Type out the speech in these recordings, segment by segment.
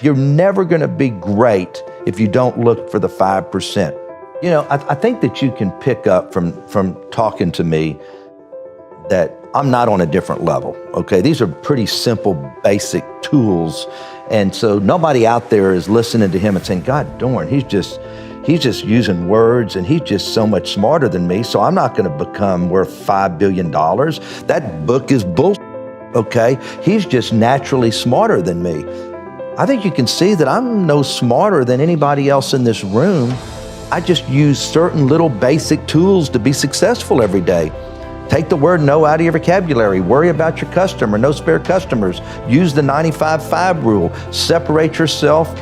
You're never gonna be great if you don't look for the 5%. You know, I think that you can pick up from talking to me that I'm not on a different level, okay? These are pretty simple, basic tools. And so nobody out there is listening to him and saying, God darn, he's just using words and he's just so much smarter than me, so I'm not gonna become worth $5 billion. That book is bullshit, okay? He's just naturally smarter than me. I think you can see that I'm no smarter than anybody else in this room. I just use certain little basic tools to be successful every day. Take the word no out of your vocabulary. Worry about your customer, no spare customers. Use the 95-5 rule. Separate yourself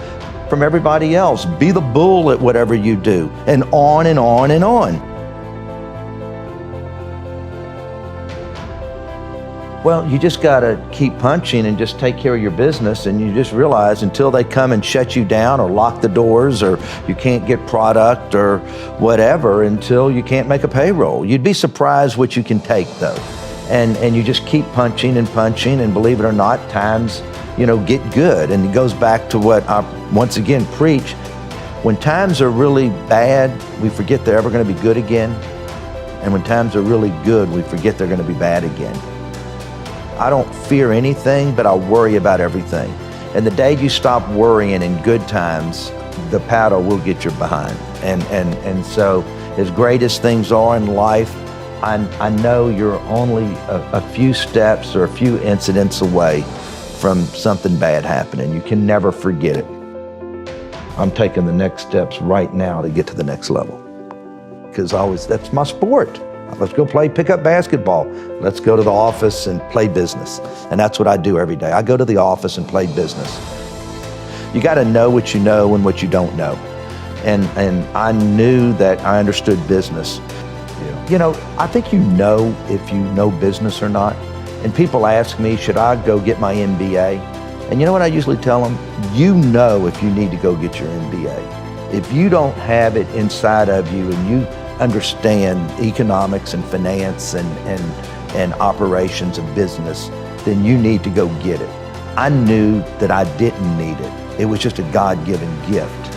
from everybody else. Be the bull at whatever you do, and on and on and on. Well, you just gotta keep punching and just take care of your business, and you just realize until they come and shut you down or lock the doors or you can't get product or whatever, until you can't make a payroll. You'd be surprised what you can take though. And you just keep punching, and believe it or not, times, get good. And it goes back to what I once again preach. When times are really bad, we forget they're ever gonna be good again. And when times are really good, we forget they're gonna be bad again. I don't fear anything, but I worry about everything. And the day you stop worrying in good times, the paddle will get your behind. And so as great as things are in life, I know you're only a few steps or a few incidents away from something bad happening. You can never forget it. I'm taking the next steps right now to get to the next level. Because that's my sport. Let's go play pickup basketball. Let's go to the office and play business. And that's what I do every day. I go to the office and play business. You gotta know what you know and what you don't know. And I knew that I understood business. I think you know if you know business or not. And people ask me, should I go get my MBA? And you know what I usually tell them? You know if you need to go get your MBA. If you don't have it inside of you and you understand economics and finance and operations of business, then you need to go get it. I knew that I didn't need it. It was just a God-given gift.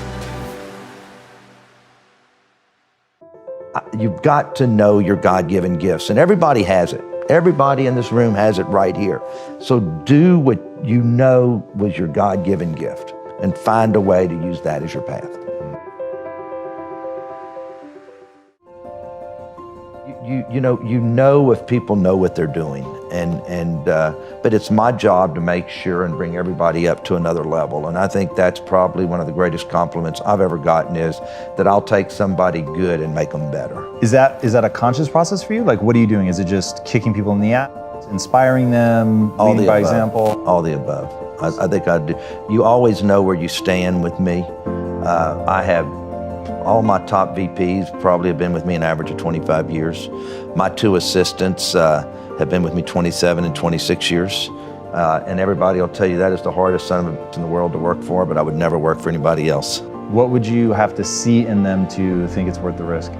You've got to know your God-given gifts, and everybody has it. Everybody in this room has it right here. So do what you know was your God-given gift and find a way to use that as your path. You know if people know what they're doing, but it's my job to make sure and bring everybody up to another level. And I think that's probably one of the greatest compliments I've ever gotten, is that I'll take somebody good and make them better. Is that a conscious process for you? Like, what are you doing? Is it just kicking people in the ass, inspiring them, leading by example? All the above. I think I do. You always know where you stand with me. I have all my top VPs probably have been with me an average of 25 years. My two assistants have been with me 27 and 26 years. And everybody will tell you that is the hardest son of a bitch in the world to work for, but I would never work for anybody else. What would you have to see in them to think it's worth the risk?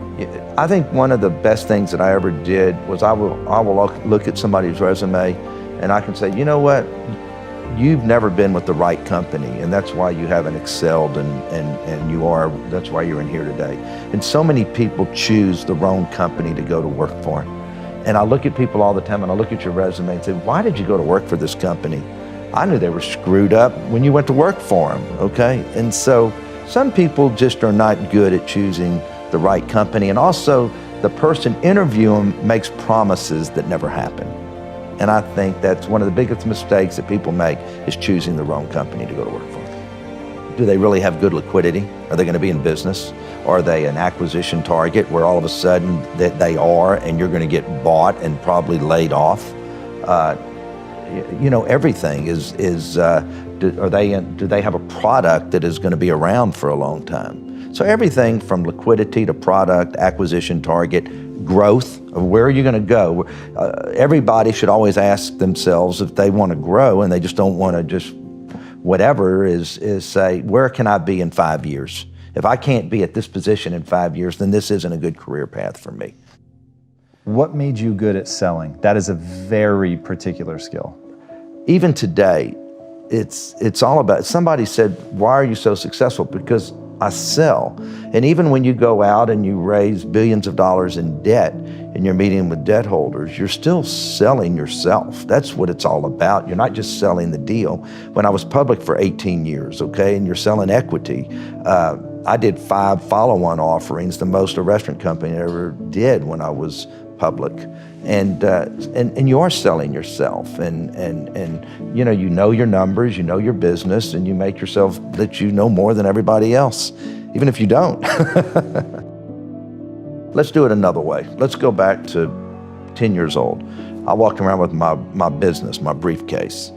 I think one of the best things that I ever did was I will look at somebody's resume and I can say, you know what? You've never been with the right company, and that's why you haven't excelled, and that's why you're in here today. And so many people choose the wrong company to go to work for. And I look at people all the time, and I look at your resume and say, why did you go to work for this company? I knew they were screwed up when you went to work for them, okay? And so some people just are not good at choosing the right company, and also the person interviewing makes promises that never happen. And I think that's one of the biggest mistakes that people make, is choosing the wrong company to go to work for. Do they really have good liquidity? Are they going to be in business? Are they an acquisition target where all of a sudden that they are and you're going to get bought and probably laid off? Everything is do they have a product that is going to be around for a long time? So everything from liquidity to product, acquisition target, growth, of where are you going to go? Everybody should always ask themselves if they want to grow, and they just don't want to just whatever, is say, where can I be in 5 years? If I can't be at this position in 5 years, then this isn't a good career path for me. What made you good at selling? That is a very particular skill. Even today, it's all about, somebody said, why are you so successful? Because I sell. And even when you go out and you raise billions of dollars in debt and you're meeting with debt holders, you're still selling yourself. That's what it's all about. You're not just selling the deal. When I was public for 18 years, okay, and you're selling equity, I did 5 follow-on offerings, the most a restaurant company ever did when I was public. And you are selling yourself, and you know your numbers, you know your business, and you make yourself that you know more than everybody else, even if you don't. Let's do it another way. Let's go back to 10 years old. I walked around with my business, my briefcase,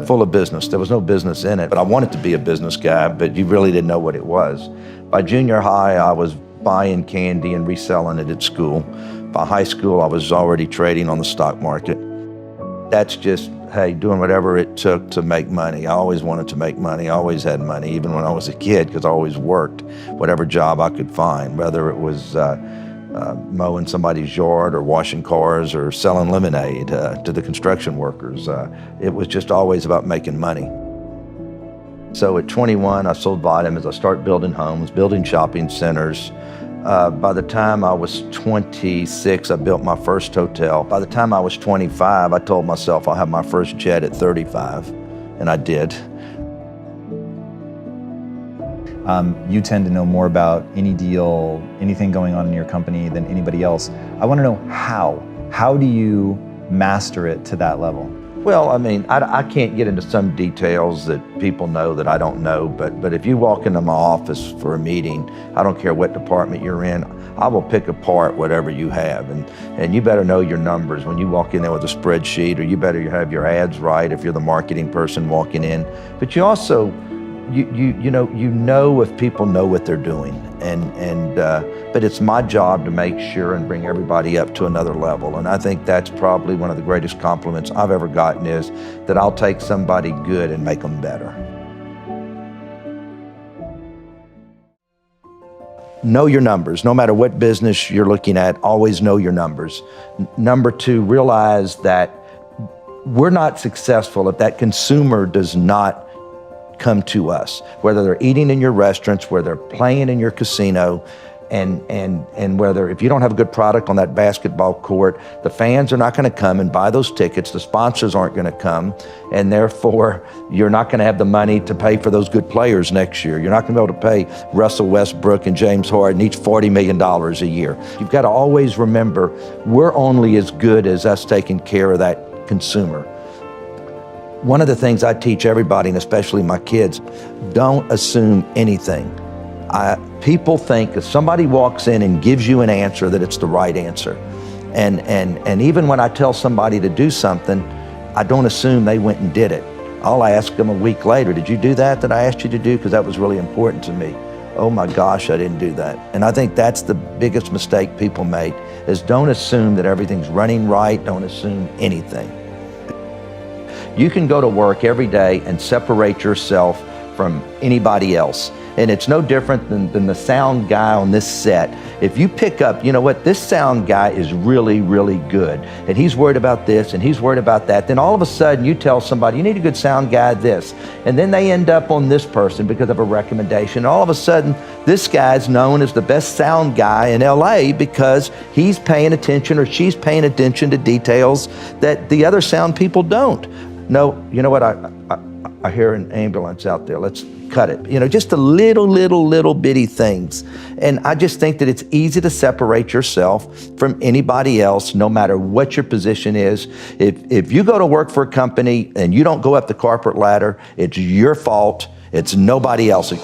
full of business. There was no business in it, but I wanted to be a business guy, but you really didn't know what it was. By junior high, I was buying candy and reselling it at school. By high school, I was already trading on the stock market. That's just, hey, doing whatever it took to make money. I always wanted to make money. I always had money, even when I was a kid, because I always worked whatever job I could find, whether it was mowing somebody's yard or washing cars or selling lemonade to the construction workers. It was just always about making money. So at 21, I sold vitamins. I started building homes, building shopping centers. By the time I was 26, I built my first hotel. By the time I was 25, I told myself I'll have my first jet at 35, and I did. You tend to know more about any deal, anything going on in your company than anybody else. I want to know how. How do you master it to that level? Well, I mean, I can't get into some details that people know that I don't know, but if you walk into my office for a meeting, I don't care what department you're in, I will pick apart whatever you have. And you better know your numbers when you walk in there with a spreadsheet, or you better have your ads right if you're the marketing person walking in. But you also, you know if people know what they're doing. But it's my job to make sure and bring everybody up to another level. And I think that's probably one of the greatest compliments I've ever gotten, is that I'll take somebody good and make them better. Know your numbers. No matter what business you're looking at, always know your numbers. Number 2, realize that we're not successful if that consumer does not come to us, whether they're eating in your restaurants, whether they're playing in your casino, and whether, if you don't have a good product on that basketball court, the fans are not going to come and buy those tickets, the sponsors aren't going to come, and therefore you're not going to have the money to pay for those good players next year. You're not going to be able to pay Russell Westbrook and James Harden each $40 million a year. You've got to always remember, we're only as good as us taking care of that consumer. One of the things I teach everybody, and especially my kids, don't assume anything. People think if somebody walks in and gives you an answer, that it's the right answer. And even when I tell somebody to do something, I don't assume they went and did it. I'll ask them a week later, did you do that I asked you to do? Because that was really important to me. Oh my gosh, I didn't do that. And I think that's the biggest mistake people make, is don't assume that everything's running right, don't assume anything. You can go to work every day and separate yourself from anybody else. And it's no different than the sound guy on this set. If you pick up, you know what, this sound guy is really, really good, and he's worried about this and he's worried about that, then all of a sudden you tell somebody, you need a good sound guy this, and then they end up on this person because of a recommendation. All of a sudden, this guy's known as the best sound guy in LA because he's paying attention, or she's paying attention to details that the other sound people don't. No, you know what, I hear an ambulance out there, let's cut it. You know, just the little bitty things. And I just think that it's easy to separate yourself from anybody else, no matter what your position is. If you go to work for a company and you don't go up the corporate ladder, it's your fault, it's nobody else's.